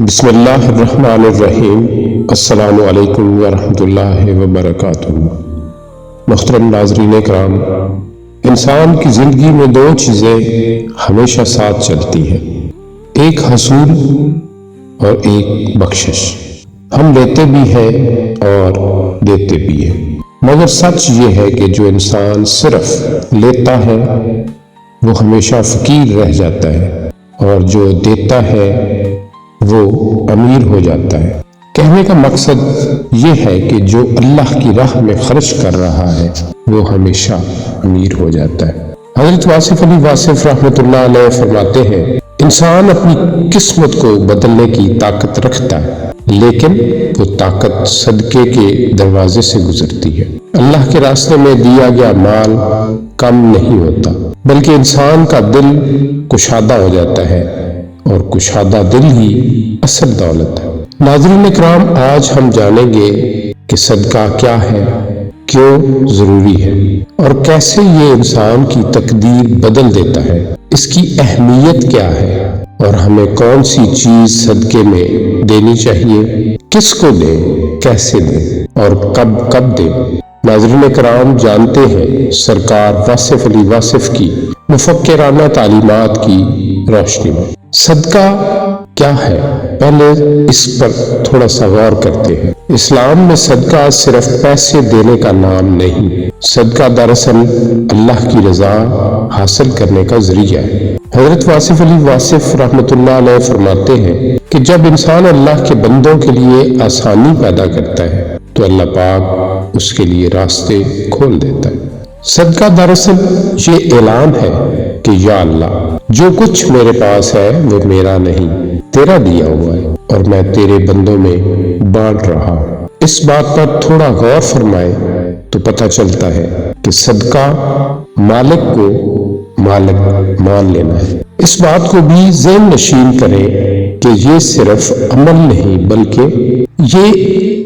بسم اللہ الرحمن الرحیم۔ السلام علیکم ورحمۃ اللہ وبرکاتہ۔ محترم ناظرین کرام، انسان کی زندگی میں دو چیزیں ہمیشہ ساتھ چلتی ہیں، ایک حصول اور ایک بخشش۔ ہم لیتے بھی ہیں اور دیتے بھی ہیں، مگر سچ یہ ہے کہ جو انسان صرف لیتا ہے وہ ہمیشہ فقیر رہ جاتا ہے، اور جو دیتا ہے وہ امیر ہو جاتا ہے۔ کہنے کا مقصد یہ ہے کہ جو اللہ کی راہ میں خرچ کر رہا ہے وہ ہمیشہ امیر ہو جاتا ہے۔ حضرت واصف علی واصف رحمۃ اللہ علیہ فرماتے ہیں، انسان اپنی قسمت کو بدلنے کی طاقت رکھتا ہے، لیکن وہ طاقت صدقے کے دروازے سے گزرتی ہے۔ اللہ کے راستے میں دیا گیا مال کم نہیں ہوتا، بلکہ انسان کا دل کشادہ ہو جاتا ہے، اور کشادہ دل ہی اصل دولت ہے۔ ناظرین اکرام، آج ہم جانیں گے کہ صدقہ کیا ہے، کیوں ضروری ہے، اور کیسے یہ انسان کی تقدیر بدل دیتا ہے۔ اس کی اہمیت کیا ہے، اور ہمیں کون سی چیز صدقے میں دینی چاہیے، کس کو دیں، کیسے دیں، اور کب دیں۔ ناظرین کرام، جانتے ہیں سرکار واصف علی واصف کی مفکرانہ تعلیمات کی روشنی میں صدقہ کیا ہے، پہلے اس پر تھوڑا سا غور کرتے ہیں۔ اسلام میں صدقہ صرف پیسے دینے کا نام نہیں، صدقہ دراصل اللہ کی رضا حاصل کرنے کا ذریعہ ہے۔ حضرت واصف علی واصف رحمۃ اللہ علیہ فرماتے ہیں کہ جب انسان اللہ کے بندوں کے لیے آسانی پیدا کرتا ہے تو اللہ پاک اس کے لیے راستے کھول دیتا ہے۔ صدقہ دراصل یہ اعلان ہے کہ یا اللہ، جو کچھ میرے پاس ہے وہ میرا نہیں، تیرا دیا ہوا ہے، اور میں تیرے بندوں میں بانٹ رہا ہوں۔ اس بات پر تھوڑا غور فرمائے تو پتہ چلتا ہے کہ صدقہ مالک کو مالک مان لینا ہے۔ اس بات کو بھی ذہن نشین کریں کہ یہ صرف عمل نہیں بلکہ یہ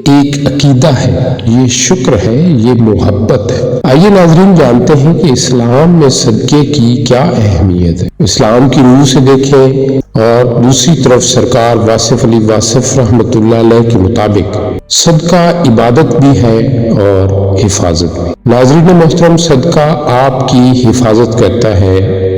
ایک عقیدہ ہے، یہ شکر ہے، یہ محبت ہے۔ آئیے ناظرین جانتے ہیں کہ اسلام میں صدقے کی کیا اہمیت ہے۔ اسلام کی روح سے دیکھیں اور دوسری طرف سرکار واصف علی واصف رحمۃ اللہ علیہ کے مطابق صدقہ عبادت بھی ہے اور حفاظت بھی۔ ناظرین محترم، صدقہ آپ کی حفاظت کرتا ہے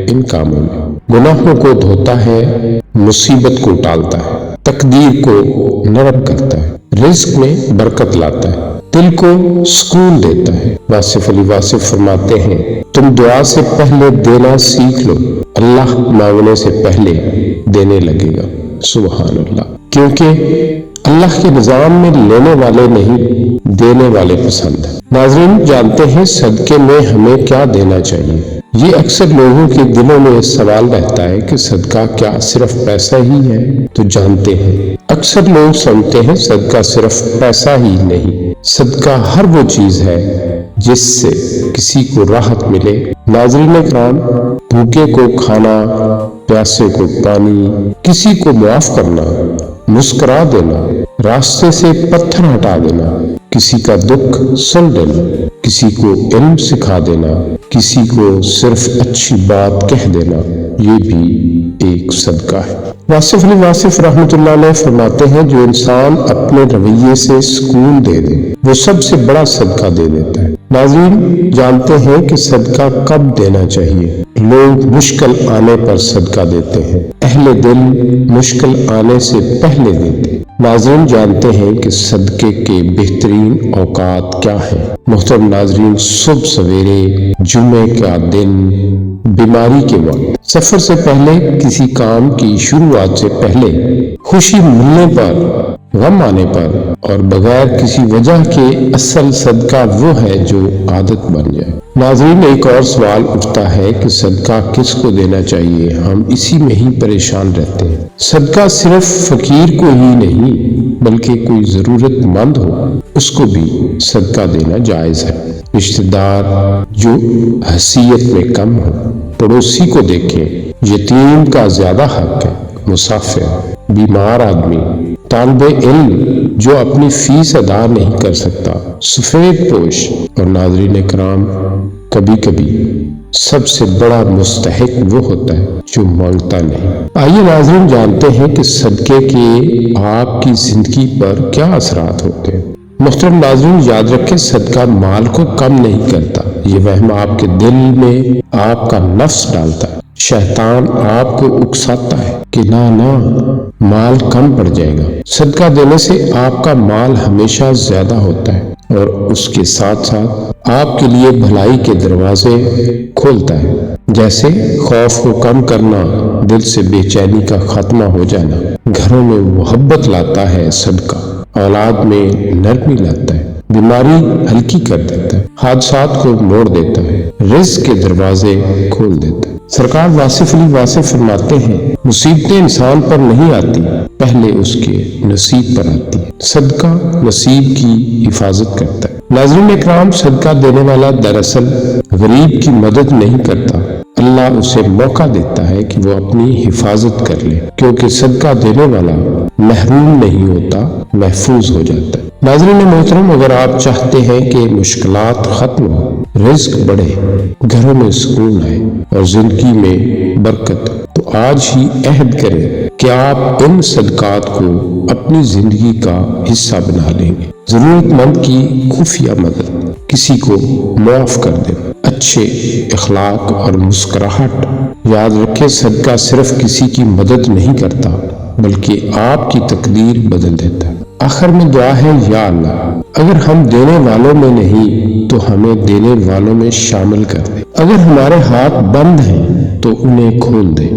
ان کاموں میں، گناہوں کو دھوتا ہے، مصیبت کو ٹالتا ہے، تقدیر کو نرم کرتا ہے، رزق میں برکت لاتا ہے، دل کو سکون دیتا ہے۔ واصف علی واصف فرماتے ہیں، تم دعا سے پہلے دینا سیکھ لو، اللہ مانگنے سے پہلے دینے لگے گا۔ سبحان اللہ، کیونکہ اللہ کے نظام میں لینے والے نہیں، دینے والے پسند ہیں۔ ناظرین جانتے ہیں صدقے میں ہمیں کیا دینا چاہیے۔ یہ اکثر لوگوں کے دلوں میں سوال رہتا ہے کہ صدقہ کیا صرف پیسہ ہی ہے؟ تو جانتے ہیں اکثر لوگ سمجھتے ہیں صدقہ صرف پیسہ ہی نہیں، صدقہ ہر وہ چیز ہے جس سے کسی کو راحت ملے۔ ناظرین کرام، بھوکے کو کھانا، پیاسے کو پانی، کسی کو معاف کرنا، مسکرا دینا، راستے سے پتھر ہٹا دینا، کسی کا دکھ سن لینا، کسی کو علم سکھا دینا، کسی کو صرف اچھی بات کہہ دینا، یہ بھی ایک صدقہ ہے۔ واصف علی واصف رحمۃ اللہ علیہ فرماتے ہیں، جو انسان اپنے رویے سے سکون دے دے وہ سب سے بڑا صدقہ دے دیتا ہے۔ ناظرین جانتے ہیں کہ صدقہ کب دینا چاہیے۔ لوگ مشکل آنے پر صدقہ دیتے ہیں، اہل دل مشکل آنے سے پہلے دیتے ہیں۔ ناظرین جانتے ہیں کہ صدقے کے بہترین اوقات کیا ہیں۔ محترم ناظرین، صبح سویرے، جمعے کا دن، بیماری کے وقت، سفر سے پہلے، کسی کام کی شروعات سے پہلے، خوشی ملنے پر، غم آنے پر، اور بغیر کسی وجہ کے۔ اصل صدقہ وہ ہے جو عادت بن جائے۔ ناظرین ایک اور سوال اٹھتا ہے کہ صدقہ کس کو دینا چاہیے؟ ہم اسی میں ہی پریشان رہتے ہیں۔ صدقہ صرف فقیر کو ہی نہیں بلکہ کوئی ضرورت مند ہو اس کو بھی صدقہ دینا جائز ہے۔ رشتہ دار جو حیثیت میں کم ہو، پڑوسی کو دیکھیں، یتیم کا زیادہ حق ہے، مسافر، بیمار آدمی، طالب علم جو اپنی فیس ادا نہیں کر سکتا، سفید پوش۔ اور ناظرین کرام، کبھی کبھی سب سے بڑا مستحق وہ ہوتا ہے جو مانگتا نہیں۔ آئیے ناظرین جانتے ہیں کہ صدقے کے آپ کی زندگی پر کیا اثرات ہوتے ہیں۔ محترم ناظرین یاد رکھیں، صدقہ مال کو کم نہیں کرتا، یہ وہم آپ کے دل میں آپ کا نفس ڈالتا ہے۔ شیطان آپ کو اکساتا ہے کہ نہ مال کم پڑ جائے گا۔ صدقہ دینے سے آپ کا مال ہمیشہ زیادہ ہوتا ہے اور اس کے ساتھ ساتھ آپ کے لیے بھلائی کے دروازے کھولتا ہے، جیسے خوف کو کم کرنا، دل سے بے چینی کا خاتمہ ہو جانا، گھروں میں محبت لاتا ہے صدقہ، اولاد میں نرمی لاتا ہے، بیماری ہلکی کر دیتا ہے، حادثات کو موڑ دیتا ہے، رزق کے دروازے کھول دیتا ہے۔ سرکار واصف علی واصف فرماتے ہیں، مصیبتیں انسان پر نہیں آتی، پہلے اس کے نصیب پر آتی ہے۔ صدقہ نصیب کی حفاظت کرتا ہے۔ ناظرین اکرام، صدقہ دینے والا دراصل غریب کی مدد نہیں کرتا، اللہ اسے موقع دیتا ہے کہ وہ اپنی حفاظت کر لے، کیونکہ صدقہ دینے والا محروم نہیں ہوتا، محفوظ ہو جاتا ہے۔ ناظرین محترم، اگر آپ چاہتے ہیں کہ مشکلات ختم ہو، رزق بڑھے، گھروں میں سکون آئے اور زندگی میں برکت، تو آج ہی عہد کریں کہ آپ ان صدقات کو اپنی زندگی کا حصہ بنا لیں گے۔ ضرورت مند کی خفیہ مدد، کسی کو معاف کر دیں، اچھے اخلاق اور مسکراہٹ۔ یاد رکھیں، صدقہ صرف کسی کی مدد نہیں کرتا بلکہ آپ کی تقدیر بدل دیتا ہے۔ آخر میں دعا ہے، یا اللہ، اگر ہم دینے والوں میں نہیں تو ہمیں دینے والوں میں شامل کر دے۔ اگر ہمارے ہاتھ بند ہیں تو انہیں کھول دے،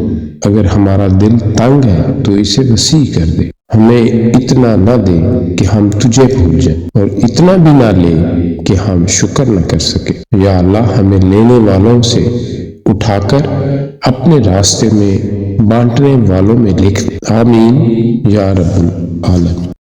اگر ہمارا دل تنگ ہے تو اسے وسیع کر دے۔ ہمیں اتنا نہ دے کہ ہم تجھے بھول جائیں اور اتنا بھی نہ لے کہ ہم شکر نہ کر سکیں۔ یا اللہ، ہمیں لینے والوں سے اٹھا کر اپنے راستے میں بانٹنے والوں میں لکھ دے۔ آمین یا رب العالمین۔